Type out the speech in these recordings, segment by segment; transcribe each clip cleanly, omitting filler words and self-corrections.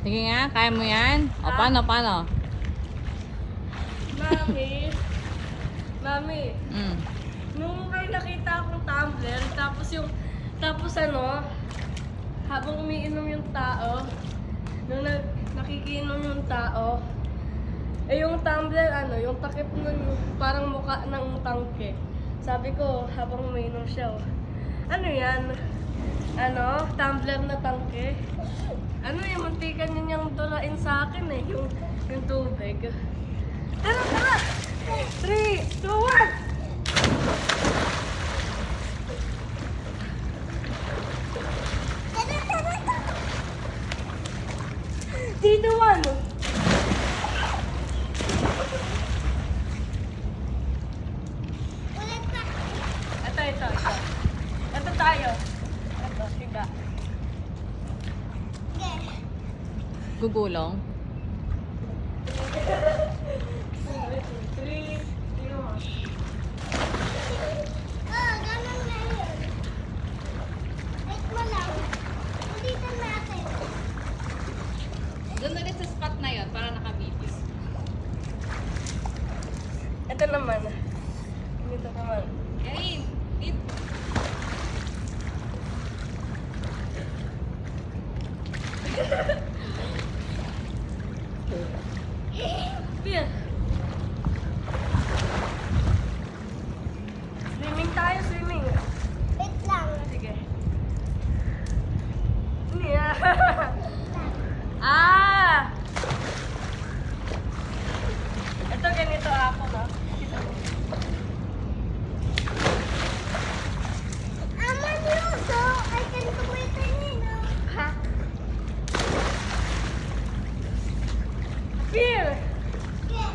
Sige nga, kaya mo yan? O, paano? Mami, Mm. nung may nakita akong tumbler, tapos habang umiinom yung tao, nung nakikiinom yung tao, yung tumbler, yung takip nun, parang mukha ng tangke. Sabi ko, habang umiinom siya, ano yan? Tumbler na tangke. Yung muntikan yun yung dulain sa akin yung tubig. Tara! 3, 2, 1! Dito, ano? Ito. Ito tayo. Ito, higa. Gugulong. 3, 2, 1. Doon ulit sa spot na yun para nakabibig. Ito naman. Dito naman. Kain! Eat! Pia. Swimming tayo, swimming. Wait lang. Sige. Ah! Ito ganito ako, no? Ama niyo, so I can do it kanina. Ha? Pia! Okay.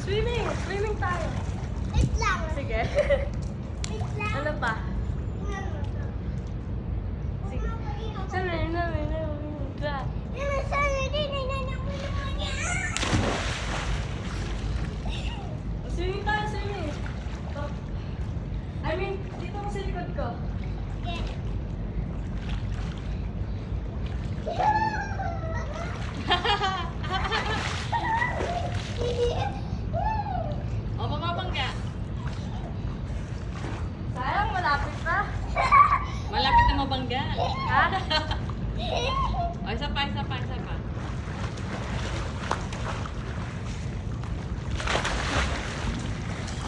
Swimming tayo. Wait lang. Sige. Wait lang. Ano pa? Sige. Swimming. Swimming tayo, swimming. I mean, dito ko sa likod ko. O, mababangga. Sayang, malapit na. Malapit na mabangga. Ha? O, isa pa.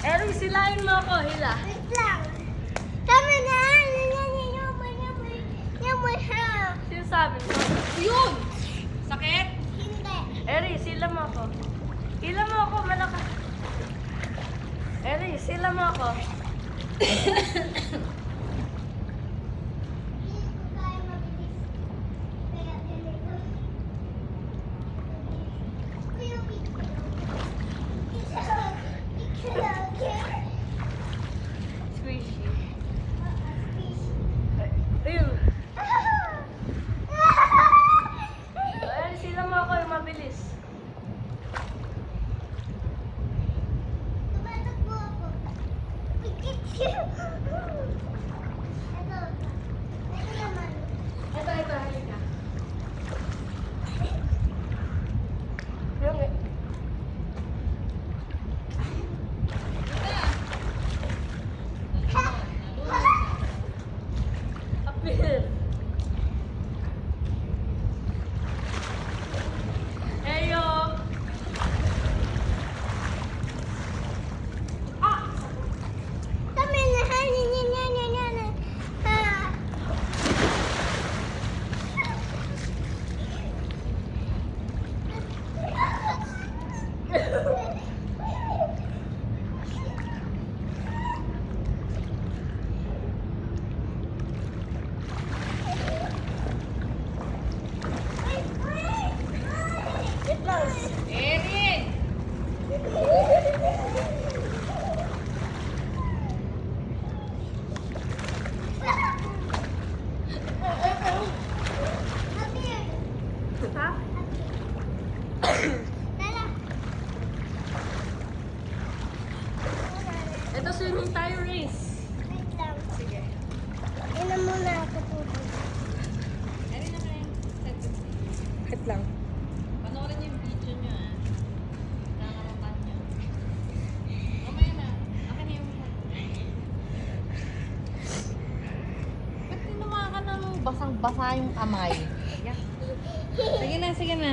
Eric, silahin mo ako, hila. Wait lang. Tama na. Yamoy ha. Sino sabi mo? Yun! Sakit? Hindi. Eric, sila mo ako. Hila mo ako, malakas. Eric, sila mo ako. Hindi ko kaya mabilis. Kaya ganito. Kuya, Squishy. Ayun. Eric, sila mo ako, yung mabilis. Tumatakbo ako. Ito naman. Ito, halika. Yung... Apil. Eyo. Kami na Wait lang. Erin! Ha? Ito, swimming tayo race. Wait lang. Sige. Inom muna ako tubig. Erin, Wait lang. Panoorin niyo yung video niyo ah. Nakakaroon niyo. Mamaya na. Akin na yung... Ba't ginawa ka na nung basang-basa yung kamay? Sige na, sige na.